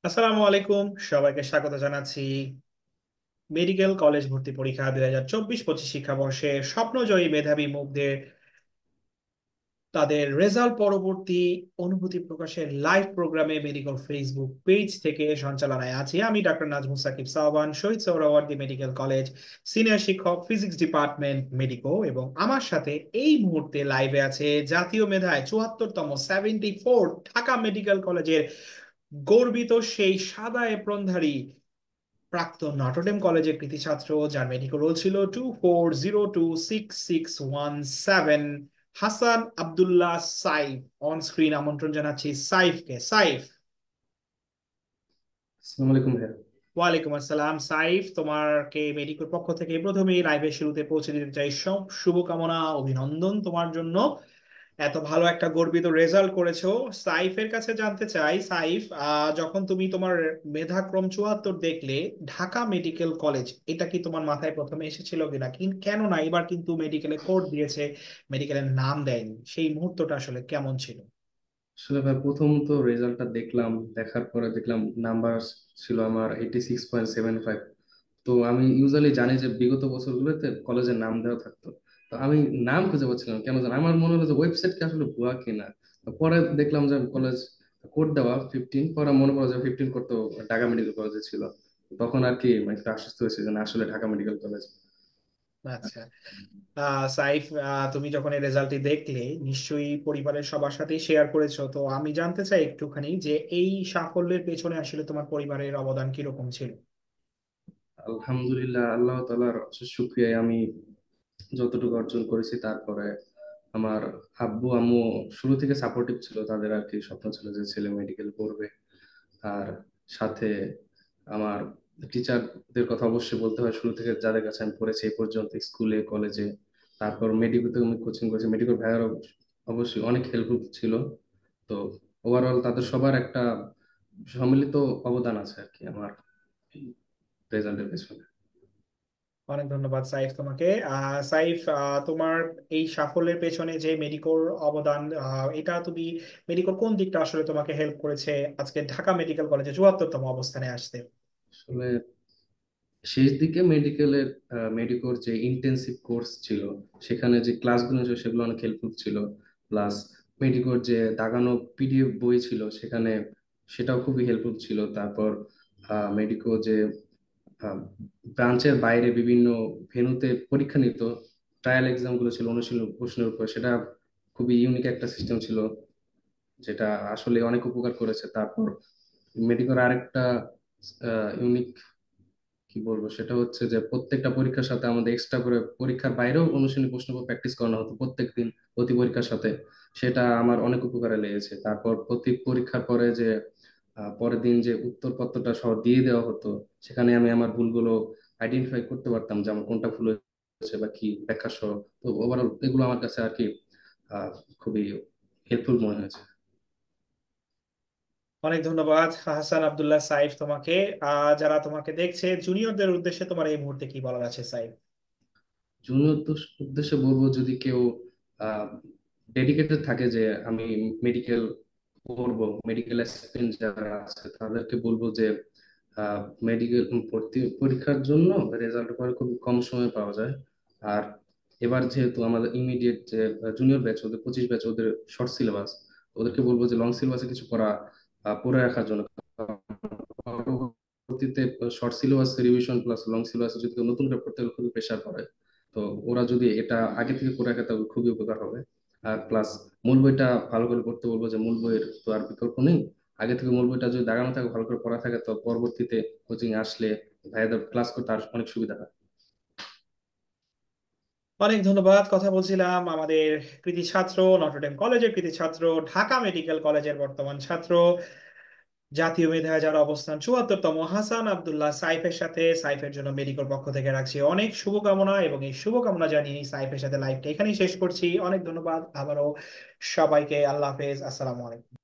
আসসালামু আলাইকুম, সবাইকে স্বাগত জানাচ্ছি মেডিকেল কলেজ ভর্তি পরীক্ষা 2024-25 শিক্ষাবর্ষে স্বপ্নজয়ী মেধাবী মুখদের তাদের রেজাল্ট পরবর্তী অনুভূতি প্রকাশের লাইভ প্রোগ্রামে মেডিকেল ফেসবুক পেজ থেকে সঞ্চালনায় আছি। আমি doctor Najmus Shakib Sawan, Shaheed Suhrawardy medical college senior শিক্ষক, ফিজিক্স ডিপার্টমেন্ট মেডিকো। এবং আমার সাথে এই মুহূর্তে লাইভে আছে জাতীয় মেধায় 74তম 74 ঢাকা মেডিকেল কলেজের গর্বিত সেই সাদা এপ্রনধারী প্রাক্তন নটরডেম কলেজের কৃতি ছাত্র, যার মেডিকেল রোল ছিল 24026617, হাসান আব্দুল্লাহ সাইফ। অন স্ক্রিন আমন্ত্রণ জানাচ্ছি সাইফকে। সাইফ। আসসালামু আলাইকুম ভাইয়া। ওয়ালাইকুম আসসালাম সাইফ, তোমাকে মেডিকেল পক্ষ থেকে প্রথমেই লাইভের শুরুতে পৌঁছে দিতে চাই সব শুভকামনা, অভিনন্দন তোমার জন্য। এত ভালো একটা গর্বিত রেজাল্ট করেছো। সাইফের কাছে জানতে চাই, সাইফ, যখন তুমি তোমার মেধাক্রম 74 দেখলে, ঢাকা মেডিকেল কলেজ এটা কি তোমার মাথায় প্রথমে এসেছিল কিনা? কেন না, এবার কিন্তু মেডিকেলে কোড দিয়েছে, মেডিকেলের নাম দেয়নি, সেই মুহূর্তটা আসলে কেমন ছিল? আসলে ভাই প্রথম তো রেজাল্টটা দেখলাম, দেখার পরে দেখলাম নাম্বার ছিল আমার 86.75। তো আমি ইউজুয়ালি জানি যে বিগত বছরগুলোতে কলেজের নাম দেওয়া থাকতো। তো আমি নাম খুঁজে পাচ্ছিলাম না। কেন জানি আমার মনে হলো যে ওয়েবসাইট কি আসলে ভুয়া কিনা। তো পরে দেখলাম যে কলেজ কোড দেওয়া 15, পরে মনে পড়লো যে 15 কোড তো ঢাকা মেডিকেল কলেজে ছিল। তখন আর কি মানে একটু আশ্বস্ত হয়েছে যে না, আসলে ঢাকা মেডিকেল কলেজ। আচ্ছা। সাইফ, তুমি যখন এই রেজাল্টটি দেখলে নিশ্চয়ই পরিবারের সবার সাথেই শেয়ার করেছো। তো আমি জানতে চাই একটুখানি যে এই সাফল্যের পেছনে আসলে তোমার পরিবারের অবদান কিরকম ছিল? আলহামদুলিল্লাহ, আল্লাহ তাআলার অশেষ শুকরিয়ায় আমি যতটুকু অর্জন করেছি। তারপরে আমার আব্বু আম্মু শুরু থেকে সাপোর্টিভ ছিল, তাদের আর কি স্বপ্ন ছিল যে ছেলে মেডিকেল পড়বে। আর সাথে আমার টিচারদের কথা অবশ্যই বলতে হয়, শুরু থেকে যাদের কাছে আমি পড়েছি এই পর্যন্ত, স্কুলে কলেজে, তারপর মেডিকেল আমি কোচিং করেছি, মেডিকেল ভাইয়ারও অবশ্যই অনেক হেল্পফুল ছিল। তো ওভারঅল তাদের সবার একটা সম্মিলিত অবদান আছে আর কি আমার রেজাল্টের পেছনে। অনেক ধন্যবাদ সাইফ তোমাকে। সাইফ, তোমার এই সাফল্যের পেছনে যে মেডিকোর অবদান, এটা তুমি মেডিকোর কোন দিকটা আসলে তোমাকে হেল্প করেছে আজকে ঢাকা মেডিকেল কলেজে 74তম অবস্থানে আসতে? আসলে শেষ দিকে মেডিকেলের মেডিকোর যে ইন্টেন্সিভ কোর্স ছিল, সেখানে যে ক্লাসগুলো ছিল সেগুলো অনেক হেল্পফুল ছিল। প্লাস মেডিকোর যে দাগানো পিডিএফ বই ছিল সেখানে, সেটাও খুবই হেল্পফুল ছিল। তারপর মেডিকো যে ব্রাঞ্চের বাইরে বিভিন্ন ভেন্যুতে পরীক্ষা নিত, ট্রায়াল এক্সাম গুলো ছিল অনুশীলন প্রশ্নের উপর, সেটা খুবই ইউনিক একটা সিস্টেম ছিল, যেটা আসলে অনেক উপকার করেছে। তারপর মেডিকোর আরেকটা ইউনিক কি বলবো, সেটা হচ্ছে যে প্রত্যেকটা পরীক্ষার সাথে আমাদের এক্সট্রা করে পরীক্ষার বাইরেও অনুশীলনী প্রশ্ন প্র্যাকটিস করানো হতো প্রত্যেকদিন প্রতি পরীক্ষার সাথে। সেটা আমার অনেক উপকারে লেগেছে। তারপর প্রতি পরীক্ষার পরে যে পরের দিন যে উত্তরপত্রটা সহ দিয়ে দেওয়া হতো, সেখানে আমি আমার ভুলগুলো আইডেন্টিফাই করতে পারতাম যে আমার কোনটা ভুল হয়েছে বা কি ব্যাখ্যা সহ। তো ওভারঅল এগুলো আমার কাছে আর কি আহ খুবই হেল্পফুল মনে হয়েছে। অনেক ধন্যবাদ হাসান আব্দুল্লাহ সাইফ তোমাকে। যারা তোমাকে দেখছে, জুনিয়রদের উদ্দেশ্যে তোমার এই মুহূর্তে কি বলার আছে সাইফ? জুনিয়র উদ্দেশ্যে বলবো, যদি কেউ ডেডিকেটেড থাকে যে আমি মেডিকেল পড়বো, মেডিকেল অ্যাসিস্ট্যান্ট যারা আছে তাদেরকে বলবো যে মেডিকেল ভর্তি পরীক্ষার জন্য রেজাল্ট পরে খুব কম সময় পাওয়া যায়। আর এবার যেহেতু আমাদের ইমিডিয়েট যে জুনিয়র ব্যাচ, ওদের 25 ব্যাচ, ওদের শর্ট সিলেবাস, ওদেরকে বলবো যে লং সিলেবাসে কিছু পড়া পড়ে রাখার জন্য। পরবর্তীতে short syllabus revision plus long syllabus যদি কেউ নতুন করে পড়তে গেলে খুবই প্রেশার পড়ে। তো ওরা যদি এটা আগে থেকে করে রাখে তাহলে খুবই উপকার হবে। আর প্লাস মূল বইটা ভালো করে পড়তে বলবো, যে মূল বইয়ের তো আর বিকল্প নেই। আগে থেকে মূল বইটা যদি দাগানো থাকে, ভালো করে পড়া থাকে, তো পরবর্তীতে কোচিং আসলে ভাইয়াদের ক্লাস করতে আর অনেক সুবিধা হয়। অনেক ধন্যবাদ। কথা বলছিলাম আমাদের কৃতি ছাত্র, নটরডেম কলেজের কৃতি ছাত্র, ঢাকা মেডিকেল কলেজের বর্তমান ছাত্র, জাতীয় মেধায় যার অবস্থান 74তম, হাসান আব্দুল্লাহ সাইফের সাথে। সাইফের জন্য মেডিকেল পক্ষ থেকে রাখছি অনেক শুভকামনা, এবং এই শুভকামনা জানিয়ে সাইফের সাথে লাইভটা এখানেই শেষ করছি। অনেক ধন্যবাদ আবারও সবাইকে। আল্লাহ হাফেজ, আসসালামু আলাইকুম।